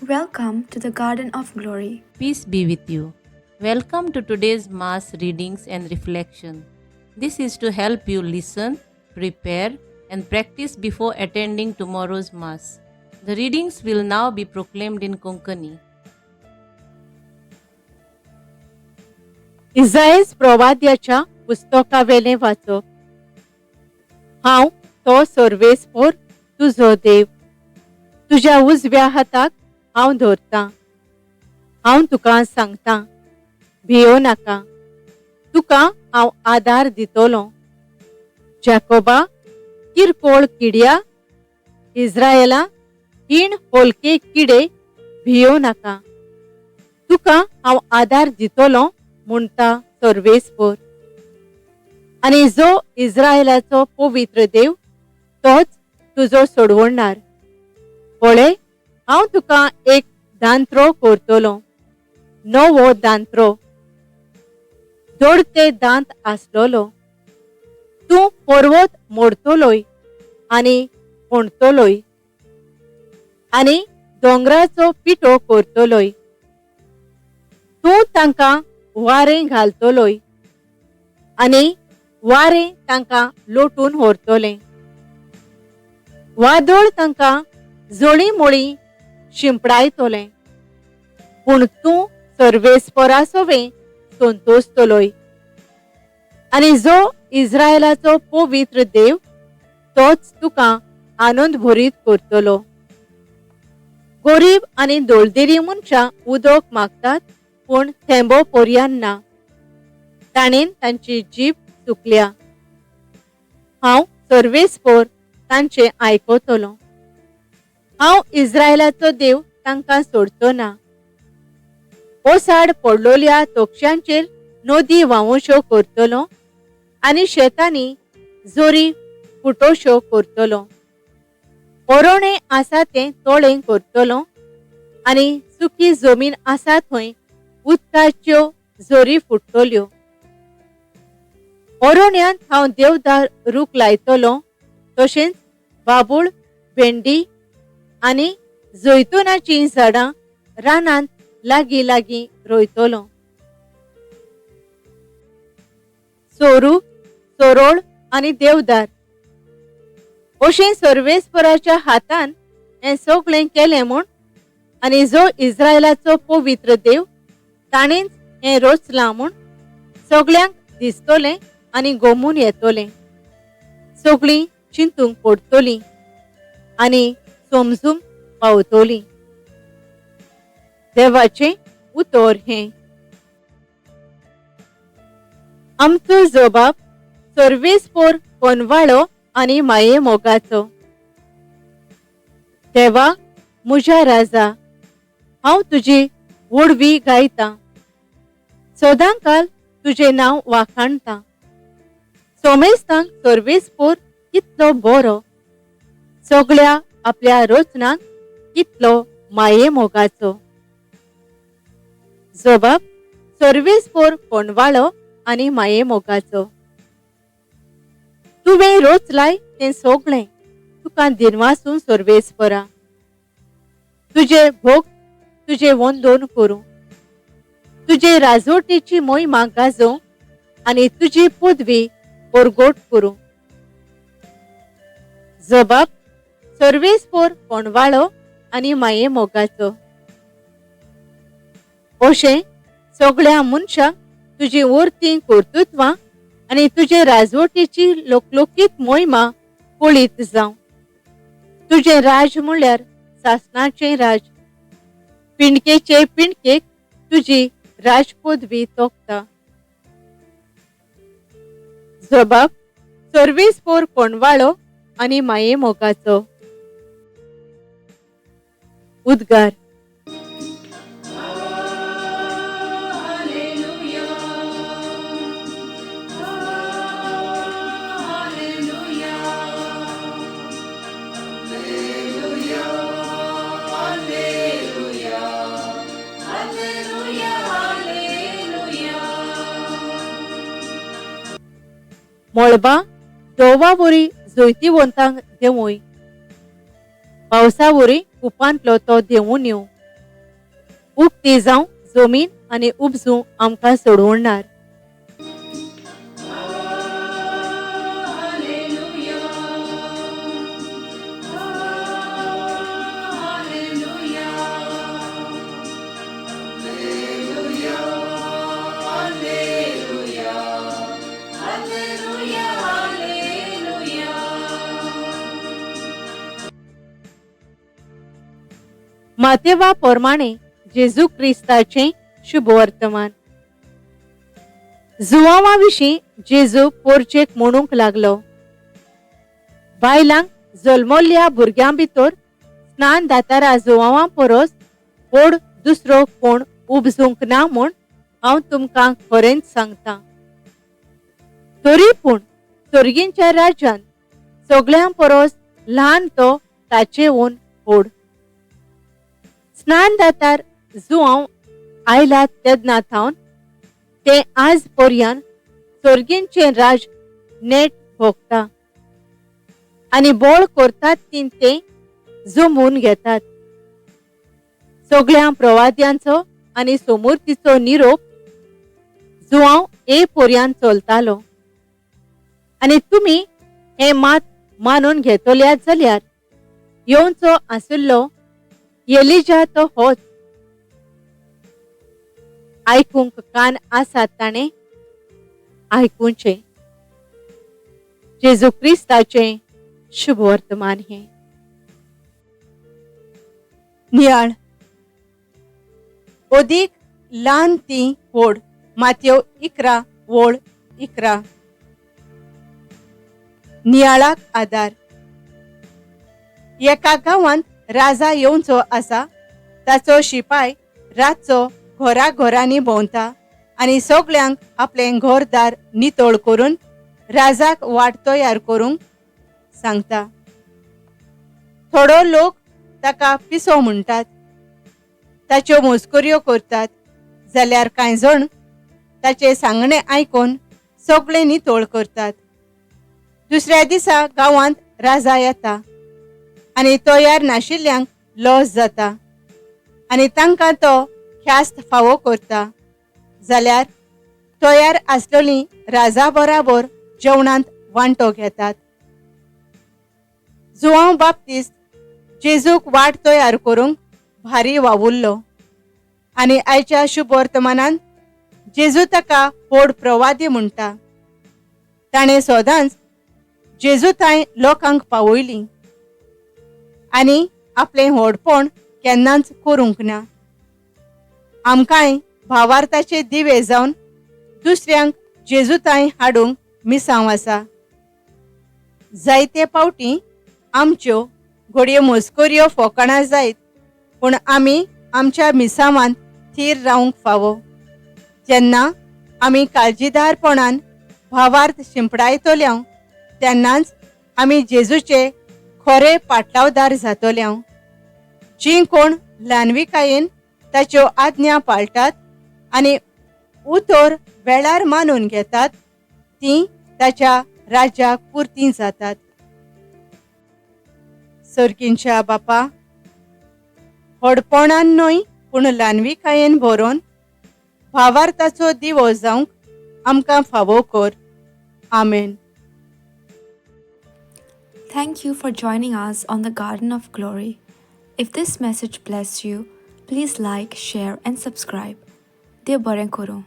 Welcome to the Garden of Glory. Peace be with you. Welcome to today's Mass readings and reflection. This is to help you listen, prepare, and practice before attending tomorrow's Mass. The readings will now be proclaimed in Konkani. इसायेस प्रवाद्याच्या पुस्तकावेलें वाचप. हांव तो सर्वेस्पोर तुजो देव, तुज्या उजव्या हाताक हांव धरतां. हांव तुका सांगतां, भियो नाका, तुका हांव आदार दितलों. जाकोबा, किरकोळ किड्या, इस्रायेला, हीण होलके किडे, भियो नाका, तुका हांव आदार दितलों म्हणटा सर्वेस्पोर. आनी जो इस्रायेलाचो पवित्र देव तोच तुजो सोडवणदार. पळय, हांव तुका एक दांत्रो करतलो, नवो दांत्रो, दोडते दांत आसलोलो. तूं पर्वत मोडतलोय आनी फोंडतलोय, आनी दोंगराचो पिठो करतलोय. तूं तांकां वारें घालतलोय, आनी वारें तांकां लोटून व्हरतलें. वादळ तांकां जळी मळी शिंपडायतलें. पूण तूं सर्वेस्परासोवें संतोसतलोय. आनी जो इस्रायेलाचो पवित्र देव तोच तुका आनंद भरीत करतलो. गरीब आनी दोळदिरी मनशां उदक मागतात, पूण थेंबो पर्यान ना. ताणेन तांची जीब चुकल्या. हांव सर्वेस्पोर तांचे आयकतलो. हांव इस्रायेलाचो देव तांकां सोडचो ना. ओसाड पडलोल्या तोकशांचेर नदी व्हांवोश्यो करतलो, आनी शेतांनी जोरी फुटोश्यो करतलो. ओरोणें आसा तें तोळें करतलो, आनी सुकी जमीन आसा थंय उदकाच्यो जोरी फुटतल्यो. ओरोण्यांत हांव देवदार रूख लायतलो, तशेंच बाबूळ, भेंडी आनी जैतुनाचीं झाडां रानांत लागीं लागीं रोयतलो. सोरू, सोरोळ आनी देवदार अशें सर्वेस्पराच्या हातान हें सगळें केलें म्हूण, आनी जो इस्रायेलाचो पवित्र देव ताणेंच हें रचलां म्हूण सगळ्यांक दिसतलें आनी गमून येतलें. सगळीं चिंतूंक पडटलीं आनी समजूंक पावतलीं. देवाचें उतर हें. आमचो जबाब सर्वेस्पोर कोनवाळो आनी माये मोगाचो. देवा, म्हज्या राजा, हांव तुजी वडवी गायतां. सदांकाल तुजें नांव वाखाणतां. सोमेस्तांक सर्वेस्पोर कितलो बरो, सगळ्या आपल्या रचनाक कितलो माये मोगाचो. जबाब सर्वेस्पोर कोनवाळो आनी माये मोगाचो. तुवें रचलाय तें सगळें, तुका दिनवासून सर्वेस्परा. तुजे भोग तुजे वंदन करूं, तुजे राजवटीची मोहिमा गाजोवं आनी तुजी पदवी परगोट करूं. जबाब सर्वेस्पोर कोनवाळो आनी माये मोगाचो. अशें सगळ्या मनशांक तुजी वर्ती कर्तृत्वां आनी तुजे राजवटीची लोकलोकीत मोहिमा कळीत जावं. तुजें राज म्हणल्यार सासणाचें राज. पिणकेचे पिणकेक तुजी राजपदवी तोखता. जबाब सर्वेस्पोर कोनवाळो आनी माये मोगाचो. उद्गार. मळबा दोवा वरी जैतिवंतांक देंवय. पावसा वरी कुपांतलो तो देंवून येवं. उक्ती जावं जमीन आनी उपजूं आमकां सोडवणार. मातेवा प्रमाणे जेजू क्रिस्ताचे शुभ वर्तमान. जुवांवा विशीं जेजू पोरचेक म्हणूंक लागलो, बायलांक जल्मल्ल्या भुरग्यां भितर स्नान दातारा जुवांवा परस व्हड दुसरो कोण उपजूंक ना म्हूण हांव तुमकां खरेंच सांगतां. तरी पूण सर्गींच्या राज्यांत सगळ्यां परस ल्हान तो ताचेहून व्हड. स्नान दातार जुवांव आयला तेदना थावन ते आज पर्यंत सर्गींचे राज नेट भोगता आनी बोळ करतात ती ते जमून घेतात. सगळ्या प्रवाद्यांचो आनी समृद्धीचो निरोप जुवांव ए पर्यंत चलतालो आनी तुमी हे मात मानून घेतल्यात जाल्यार येवचो आशिल्लो एलिजा तो होच. आयकूंक कान आसात ताणे आयकूचे. जेजू क्रिस्ताचे शुभ वर्तमान हे. नियाळ ओदीक ल्हान ती व्हड. मातयो 11:11. नियाळाक आदार. एका गांवांत राजा येवचो आसा. ताचो शिपाय रातचो घोराघोरांनी भोंवता आनी सगळ्यांक आपलें घरदार नितळ करून राजाक वाट तयार करूंक सांगता. थोडो लोक ताका पिसो म्हणटात, ताच्यो मस्कऱ्यो करतात, जाल्यार कांय जण ताचे सांगणे आयकून सगळे नितळ करतात. दुसऱ्या दिसा गांवांत राजा येता आनी तयार नाशिल्ल्यांक लॉस जाता आनी तांकां तो ख्यास्त फावो करता. जाल्यार तयार आसलेलीं राजा बराबर जेवणांत वांटो घेतात. जुवांव बाप्तिस्त जेजूक वाट तयार करूंक भारी वावुरलो आनी आयच्या शुभ वर्तमानांत जेजू ताका व्हड प्रवादी म्हणटा. ताणें सदांच जेजू थंय लोकांक पावयली आनी आपलें व्हडपण केन्नाच करूंक ना. आमकांय भावार्थाचे दिवे जावन दुसऱ्यांक जेजू थंय हाडूंक मिसांव आसा. जायते पावटी आमच्यो घडये मस्कऱ्यो फोकाणां जायत पूण आमी आमच्या मिसांवांत थीर रावंक फावो. जेन्ना आमी काळजीदारपणान भावार्थ शिंपडायतल्यो तेन्नाच आमी जेजूचे खरे पाटलावदार जातल्यो. जीं कोण ल्हानविकायेन ताच्यो आज्ञा पाळटात आनी उतर वेळार मानून घेतात तीं ताच्या राज्याक पुर्ती जातात. सर्गींच्या बापा, व्हडपणान न्हय पूण ल्हानविकायेन भरोवन भावार्थाचो दिवो जावंक आमकां फावो कर. आमेन. Thank you for joining us on the Garden of Glory. If this message blessed you, please like, share, and subscribe. Dear Baren Koro.